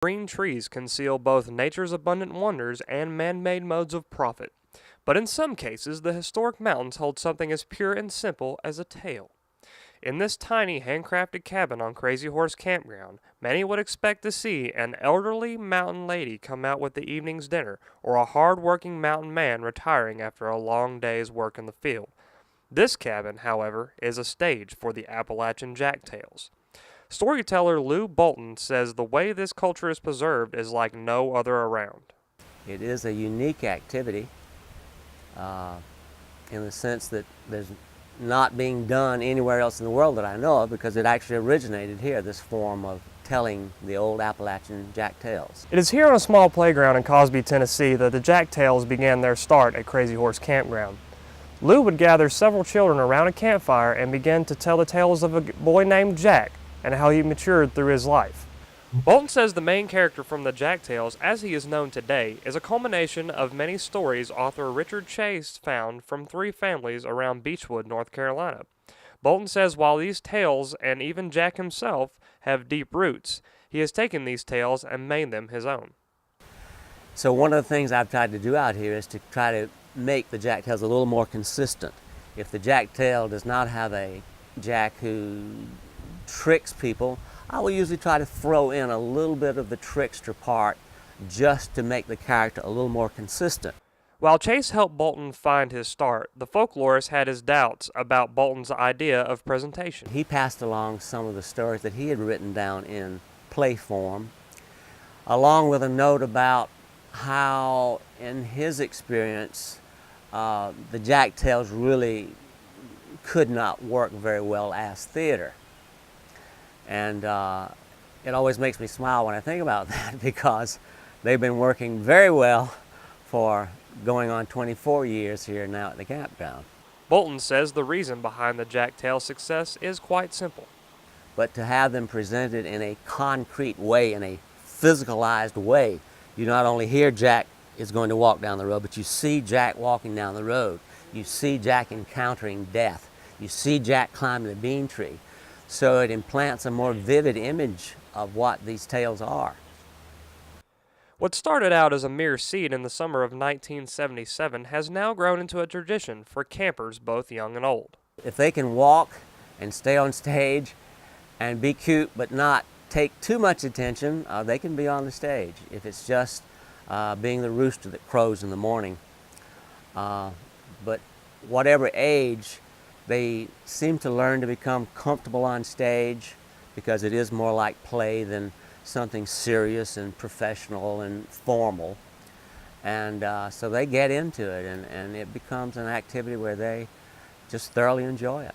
Green trees conceal both nature's abundant wonders and man-made modes of profit. But in some cases, the historic mountains hold something as pure and simple as a tale. In this tiny handcrafted cabin on Crazy Horse Campground, many would expect to see an elderly mountain lady come out with the evening's dinner, or a hard-working mountain man retiring after a long day's work in the field. This cabin, however, is a stage for the Appalachian Jack Tales. Storyteller Lou Bolton says the way this culture is preserved is like no other around. It is a unique activity uh, in the sense that there's not being done anywhere else in the world that I know of, because it actually originated here, this form of telling the old Appalachian Jack Tales. It is here on a small playground in Cosby, Tennessee that the Jack Tales began their start at Crazy Horse Campground. Lou would gather several children around a campfire and begin to tell the tales of a boy named Jack and how he matured through his life. Bolton says the main character from the Jack Tales, as he is known today, is a culmination of many stories author Richard Chase found from three families around Beechwood, North Carolina. Bolton says while these tales, and even Jack himself, have deep roots, he has taken these tales and made them his own. So one of the things I've tried to do out here is to try to make the Jack Tales a little more consistent. If the Jack Tale does not have a Jack who tricks people, I will usually try to throw in a little bit of the trickster part just to make the character a little more consistent. While Chase helped Bolton find his start, the folklorist had his doubts about Bolton's idea of presentation. He passed along some of the stories that he had written down in play form, along with a note about how, in his experience, the Jack Tales really could not work very well as theater. And it always makes me smile when I think about that, because they've been working very well for going on 24 years here now at the campground. Bolton says the reason behind the Jack Tale success is quite simple. But to have them presented in a concrete way, in a physicalized way, you not only hear Jack is going to walk down the road, but you see Jack walking down the road. You see Jack encountering death. You see Jack climbing the bean tree. So it implants a more vivid image of what these tales are. What started out as a mere seed in the summer of 1977 has now grown into a tradition for campers both young and old. If they can walk and stay on stage and be cute but not take too much attention, they can be on the stage. If it's just being the rooster that crows in the morning. But whatever age, they seem to learn to become comfortable on stage, because it is more like play than something serious and professional and formal. And so they get into it, and it becomes an activity where they just thoroughly enjoy it.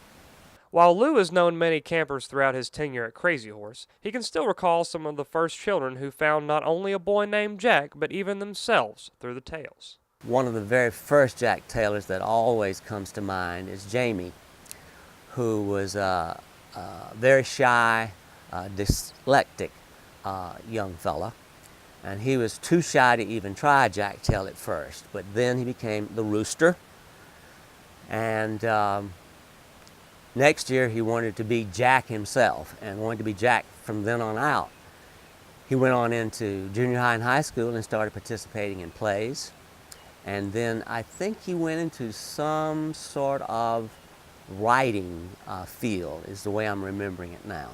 While Lou has known many campers throughout his tenure at Crazy Horse, he can still recall some of the first children who found not only a boy named Jack, but even themselves through the tales. One of the very first Jack Taylors that always comes to mind is Jamie, who was a very shy, dyslexic young fella. And he was too shy to even try Jack Tale at first. But then he became the rooster. And next year he wanted to be Jack himself, and wanted to be Jack from then on out. He went on into junior high and high school and started participating in plays. And then I think he went into some sort of writing field, is the way I'm remembering it now.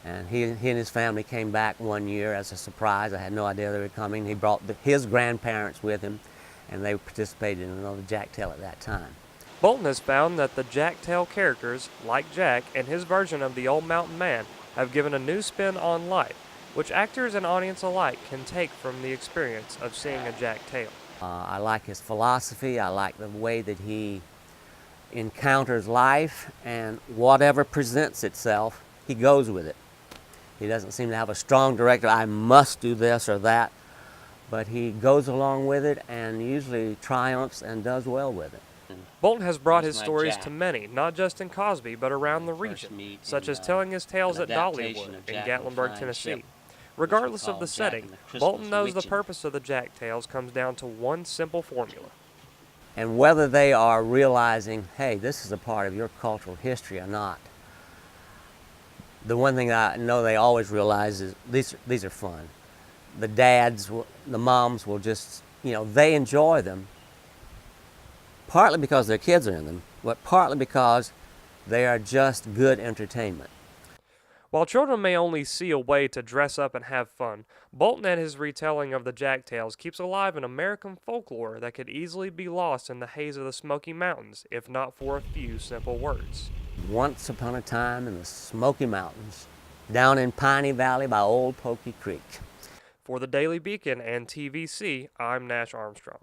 And he and his family came back one year as a surprise. I had no idea they were coming. He brought his grandparents with him, and they participated in another Jack Tale at that time. Bolton has found that the Jack Tale characters, like Jack and his version of the Old Mountain Man, have given a new spin on life, which actors and audience alike can take from the experience of seeing a Jack Tale. I like his philosophy. I like the way that he encounters life, and whatever presents itself, he goes with it. He doesn't seem to have a strong directive, I must do this or that, but he goes along with it and usually triumphs and does well with it. Bolton has brought his stories to many, not just in Cosby, but around the region, such as telling his tales at Dollywood in Gatlinburg, Tennessee. Regardless of the setting, Bolton knows the purpose of the Jack Tales comes down to one simple formula. And whether they are realizing, hey, this is a part of your cultural history or not, the one thing I know they always realize is these are fun. the dads, the moms will just, they enjoy them, partly because their kids are in them, but partly because they are just good entertainment. While children may only see a way to dress up and have fun, Bolton and his retelling of the Jack Tales keeps alive an American folklore that could easily be lost in the haze of the Smoky Mountains if not for a few simple words. Once upon a time in the Smoky Mountains, down in Piney Valley by Old Pokey Creek. For the Daily Beacon and TVC, I'm Nash Armstrong.